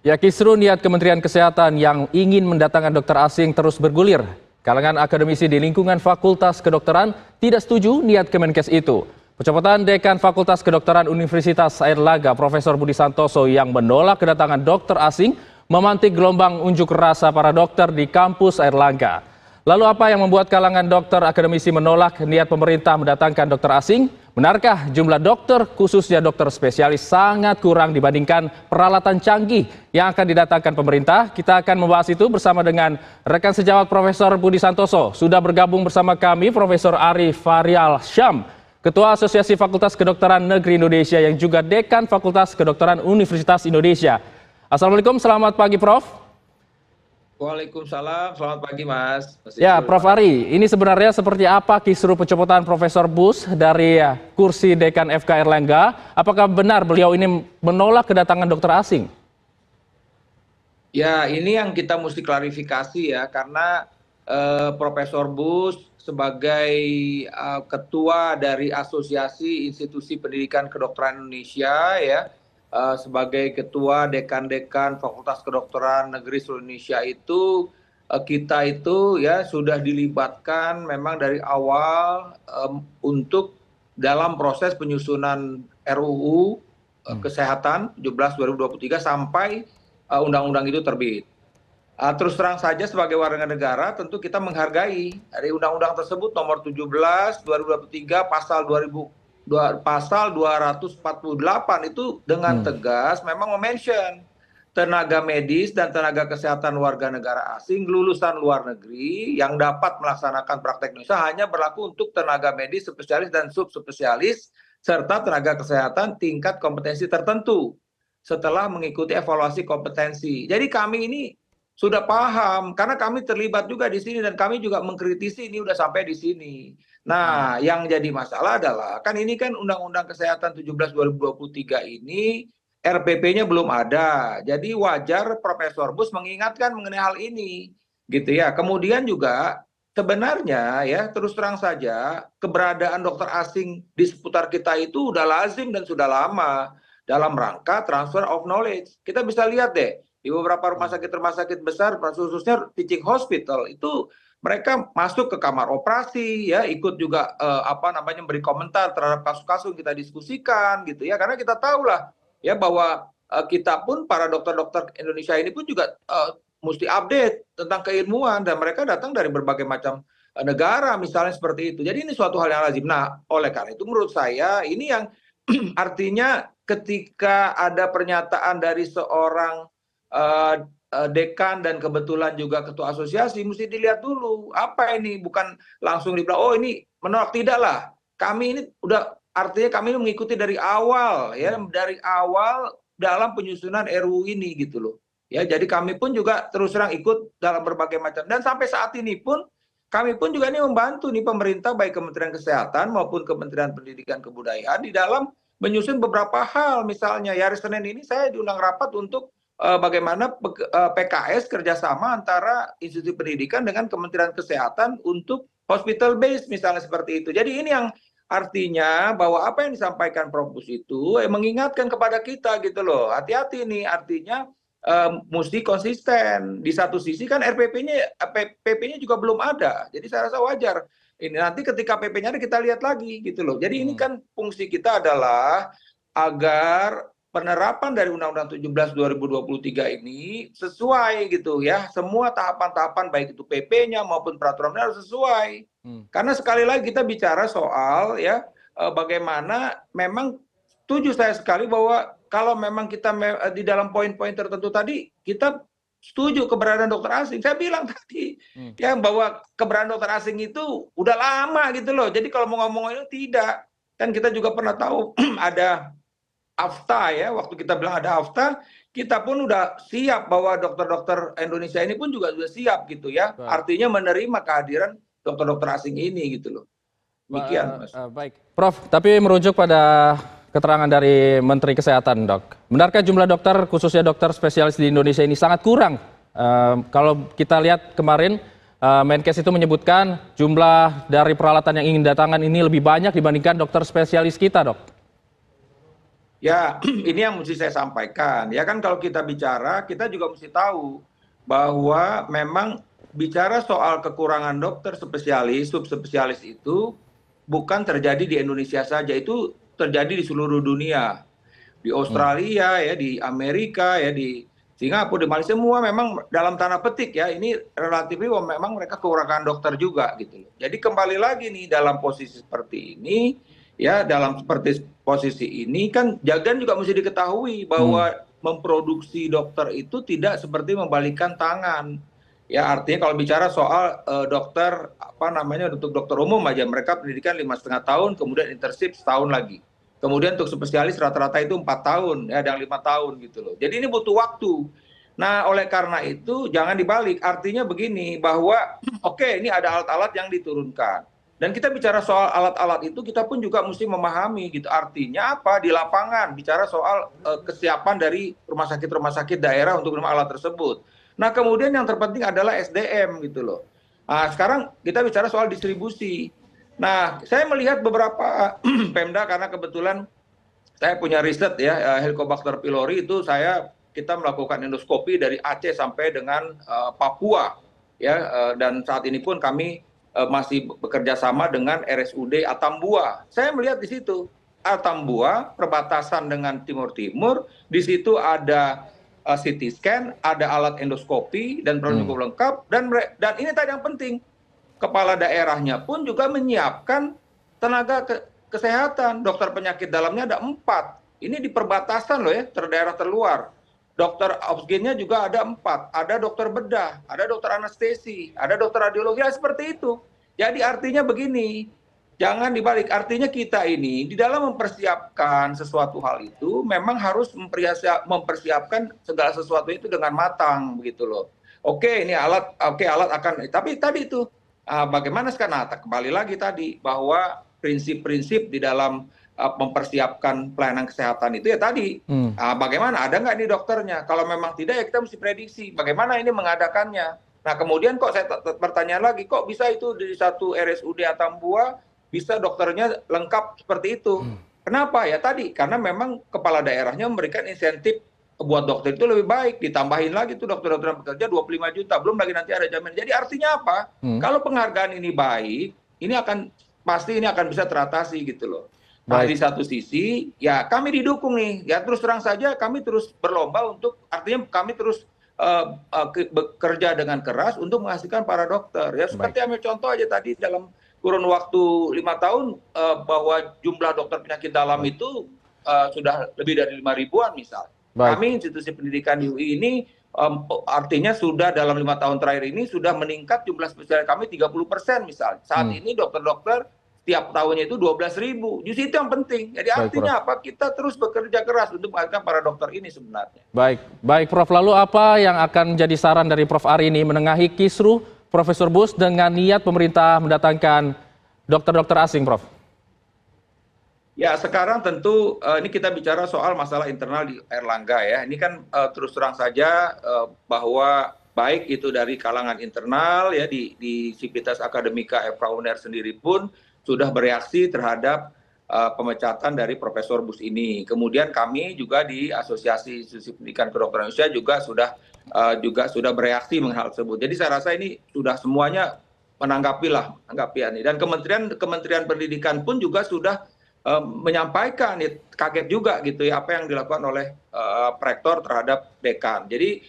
Ya, kisru niat Kementerian Kesehatan yang ingin mendatangkan dokter asing terus bergulir. Kalangan akademisi di lingkungan Fakultas Kedokteran tidak setuju niat Kemenkes itu. Pencopotan Dekan Fakultas Kedokteran Universitas Airlangga, Profesor Budi Santoso yang menolak kedatangan dokter asing memantik gelombang unjuk rasa para dokter di kampus Airlangga. Lalu apa yang membuat kalangan dokter akademisi menolak niat pemerintah mendatangkan dokter asing? Benarkah jumlah dokter, khususnya dokter spesialis, sangat kurang dibandingkan peralatan canggih yang akan didatangkan pemerintah? Kita akan membahas itu bersama dengan rekan sejawat Profesor Budi Santoso. Sudah bergabung bersama kami Profesor Arif Faryal Syam, Ketua Asosiasi Fakultas Kedokteran Negeri Indonesia yang juga Dekan Fakultas Kedokteran Universitas Indonesia. Assalamualaikum, selamat pagi Prof. Waalaikumsalam, selamat pagi Mas. Ya, Prof. Ari, ini sebenarnya seperti apa kisru pencopotan Profesor Bus dari kursi Dekan FK Airlangga? Apakah benar beliau ini menolak kedatangan dokter asing? Ya, ini yang kita mesti klarifikasi ya, karena Profesor Bus sebagai ketua dari Asosiasi Institusi Pendidikan Kedokteran Indonesia ya, sebagai ketua dekan-dekan Fakultas Kedokteran Negeri seluruh Indonesia itu kita itu ya sudah dilibatkan memang dari awal untuk dalam proses penyusunan RUU Kesehatan 17/2023 sampai undang-undang itu terbit. Terus terang saja sebagai warga negara tentu kita menghargai dari undang-undang tersebut nomor 17/2023 pasal 248 itu dengan tegas memang mention tenaga medis dan tenaga kesehatan warga negara asing lulusan luar negeri yang dapat melaksanakan praktek Indonesia hanya berlaku untuk tenaga medis, spesialis dan subspesialis serta tenaga kesehatan tingkat kompetensi tertentu setelah mengikuti evaluasi kompetensi. Jadi kami ini sudah paham karena kami terlibat juga di sini dan kami juga mengkritisi ini udah sampai di sini. Nah, yang jadi masalah adalah kan ini kan Undang-Undang Kesehatan 17/2023 ini RPP-nya belum ada. Jadi wajar Profesor Bus mengingatkan mengenai hal ini gitu ya. Kemudian juga sebenarnya ya terus terang saja keberadaan dokter asing di seputar kita itu udah lazim dan sudah lama dalam rangka transfer of knowledge. Kita bisa lihat deh di beberapa rumah sakit besar, khususnya teaching hospital itu mereka masuk ke kamar operasi ya, ikut juga memberi komentar terhadap kasus-kasus yang kita diskusikan gitu ya, karena kita tahu lah ya bahwa kita pun para dokter-dokter Indonesia ini pun juga mesti update tentang keilmuan dan mereka datang dari berbagai macam negara misalnya seperti itu. Jadi ini suatu hal yang lazim. Nah, oleh karena itu menurut saya ini yang artinya ketika ada pernyataan dari seorang dekan dan kebetulan juga ketua asosiasi mesti dilihat dulu apa ini, bukan langsung dibilang oh ini menolak. Tidak lah, kami ini udah artinya kami ini mengikuti dari awal ya, dari awal dalam penyusunan RUU ini gitu loh ya. Jadi kami pun juga terus terang ikut dalam berbagai macam dan sampai saat ini pun kami pun juga ini membantu nih pemerintah baik Kementerian Kesehatan maupun Kementerian Pendidikan Kebudayaan di dalam menyusun beberapa hal. Misalnya ya hari Senin ini saya diundang rapat untuk bagaimana PKS kerjasama antara institusi pendidikan dengan Kementerian Kesehatan untuk hospital base misalnya seperti itu. Jadi ini yang artinya bahwa apa yang disampaikan Prof. Bus itu mengingatkan kepada kita gitu loh. Hati-hati nih, artinya mesti konsisten. Di satu sisi kan PP-nya juga belum ada. Jadi saya rasa wajar. Ini nanti ketika PP-nya ada kita lihat lagi gitu loh. Jadi ini kan fungsi kita adalah agar penerapan dari Undang-Undang 17/2023 ini sesuai gitu ya. Semua tahapan-tahapan baik itu PP-nya maupun peraturannya harus sesuai. Karena sekali lagi kita bicara soal ya bagaimana memang setuju saya sekali bahwa kalau memang kita di dalam poin-poin tertentu tadi kita setuju keberadaan dokter asing. Saya bilang tadi ya bahwa keberadaan dokter asing itu udah lama gitu loh. Jadi kalau mau ngomong itu tidak. Kan kita juga pernah tahu ada AFTA ya, waktu kita bilang ada AFTA, kita pun udah siap bahwa dokter-dokter Indonesia ini pun juga sudah siap gitu ya. Artinya menerima kehadiran dokter-dokter asing ini gitu loh. Demikian, Mas. Baik, Prof. Tapi merujuk pada keterangan dari Menteri Kesehatan, Dok. Benarkah jumlah dokter, khususnya dokter spesialis di Indonesia ini sangat kurang? Kalau kita lihat kemarin, Menkes itu menyebutkan jumlah dari peralatan yang ingin datangkan ini lebih banyak dibandingkan dokter spesialis kita, Dok. Ya, ini yang mesti saya sampaikan. Ya kan kalau kita bicara, kita juga mesti tahu bahwa memang bicara soal kekurangan dokter spesialis, subspesialis itu bukan terjadi di Indonesia saja, itu terjadi di seluruh dunia. Di Hmm. Australia ya, di Amerika ya, di Singapura, di Malaysia, semua memang dalam tanda petik ya, ini relatif memang mereka kekurangan dokter juga gitu loh. Jadi kembali lagi nih dalam posisi seperti ini, ya dalam seperti posisi ini kan Jagan juga mesti diketahui Hmm. bahwa memproduksi dokter itu tidak seperti membalikan tangan. Ya artinya kalau bicara soal dokter apa namanya untuk dokter umum aja mereka pendidikan 5,5 tahun kemudian internship setahun lagi. Kemudian untuk spesialis rata-rata itu 4 tahun, ya ada yang 5 tahun gitu loh. Jadi ini butuh waktu. Nah, oleh karena itu jangan dibalik. Artinya begini bahwa oke ini ada alat-alat yang diturunkan. Dan kita bicara soal alat-alat itu kita pun juga mesti memahami gitu. Artinya apa di lapangan bicara soal kesiapan dari rumah sakit daerah untuk menerima alat tersebut. Nah, kemudian yang terpenting adalah SDM gitu loh. Nah, sekarang kita bicara soal distribusi. Nah, saya melihat beberapa Pemda karena kebetulan saya punya riset ya Helicobacter pylori itu kita melakukan endoskopi dari Aceh sampai dengan Papua ya dan saat ini pun kami masih bekerja sama dengan RSUD Atambua. Saya melihat di situ Atambua perbatasan dengan Timur Timur, di situ ada CT scan, ada alat endoskopi dan Hmm. cukup lengkap dan ini tadi yang penting kepala daerahnya pun juga menyiapkan tenaga kesehatan. Dokter penyakit dalamnya ada 4. Ini di perbatasan loh ya, daerah terluar. Dokter oksigennya juga ada 4. Ada dokter bedah, ada dokter anestesi, ada dokter radiologi, ya seperti itu. Jadi artinya begini, jangan dibalik. Artinya kita ini di dalam mempersiapkan sesuatu hal itu memang harus mempersiapkan segala sesuatu itu dengan matang begitu loh. Oke, ini alat, oke alat akan, tapi tadi itu bagaimana sekarang? Nah, kembali lagi tadi bahwa prinsip-prinsip di dalam mempersiapkan pelayanan kesehatan itu ya tadi Hmm. bagaimana ada nggak nih dokternya? Kalau memang tidak ya kita mesti prediksi bagaimana ini mengadakannya. Nah kemudian kok saya bertanya lagi kok bisa itu di satu RSUD Atambua bisa dokternya lengkap seperti itu? Kenapa ya tadi? Karena memang kepala daerahnya memberikan insentif buat dokter itu lebih baik, ditambahin lagi tuh dokter-dokter yang bekerja 25 juta, belum lagi nanti ada jaminan. Jadi artinya apa? Hmm. Kalau penghargaan ini baik, ini pasti ini akan bisa teratasi gitu loh. Nah di Baik. satu sisi ya kami didukung nih, ya terus terang saja kami terus berlomba untuk artinya kami terus bekerja dengan keras untuk menghasilkan para dokter. Ya Baik. seperti ambil contoh aja tadi dalam kurun waktu 5 tahun bahwa jumlah dokter penyakit dalam Baik. itu sudah lebih dari 5 ribuan misal. Baik. Kami institusi pendidikan UI ini artinya sudah dalam 5 tahun terakhir ini sudah meningkat jumlah spesialis kami 30% misalnya. Saat Hmm. ini dokter-dokter tiap tahunnya itu 12.000. Justru itu yang penting. Jadi Baik, Prof. artinya apa? Kita terus bekerja keras untuk menghasilkan para dokter ini sebenarnya. Baik, baik Prof. Lalu apa yang akan menjadi saran dari Prof. Ari ini menengahi kisruh Profesor Bush dengan niat pemerintah mendatangkan dokter-dokter asing, Prof? Ya sekarang tentu ini kita bicara soal masalah internal di Erlangga ya. Ini kan terus terang saja bahwa baik itu dari kalangan internal ya di Sivitas Akademika FK UNER sendiri pun sudah bereaksi terhadap pemecatan dari Profesor Bush ini. Kemudian kami juga di Asosiasi Institusi Pendidikan Kedokteran Indonesia juga sudah bereaksi mengenai hal tersebut. Jadi saya rasa ini sudah semuanya menanggapi ini. Dan Kementerian Pendidikan pun juga sudah menyampaikan ya, kaget juga gitu ya apa yang dilakukan oleh rektor terhadap dekan. Jadi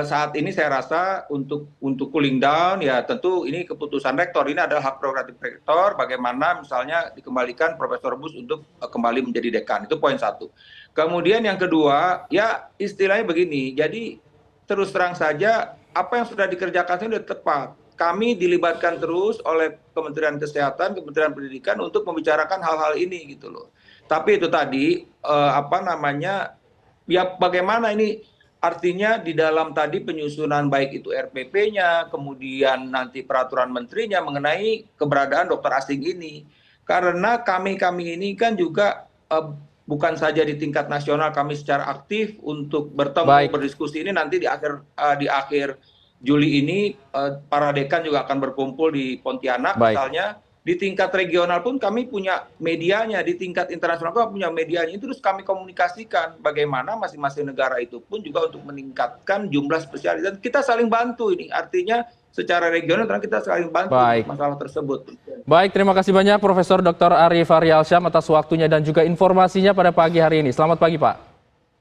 saat ini saya rasa untuk cooling down ya tentu ini keputusan rektor, ini adalah hak prerogatif rektor bagaimana misalnya dikembalikan Profesor Bush untuk kembali menjadi dekan. Itu poin satu. Kemudian yang kedua ya istilahnya begini, jadi terus terang saja apa yang sudah dikerjakan sudah tepat. Kami dilibatkan terus oleh Kementerian Kesehatan, Kementerian Pendidikan untuk membicarakan hal-hal ini gitu loh. Tapi itu tadi apa namanya ya bagaimana ini artinya di dalam tadi penyusunan baik itu RPP-nya, kemudian nanti peraturan menterinya mengenai keberadaan dokter asing ini. Karena kami ini kan juga bukan saja di tingkat nasional kami secara aktif untuk bertemu Baik, berdiskusi ini nanti di akhir Juli ini para dekan juga akan berkumpul di Pontianak baik. misalnya di tingkat regional pun kami punya medianya, di tingkat internasional pun punya medianya. Itu terus kami komunikasikan bagaimana masing-masing negara itu pun juga untuk meningkatkan jumlah spesialis. Dan kita saling bantu ini, artinya secara regional kita saling bantu untuk masalah tersebut. Baik, terima kasih banyak Profesor Dr. Arief Aryaelsyam atas waktunya dan juga informasinya pada pagi hari ini. Selamat pagi Pak.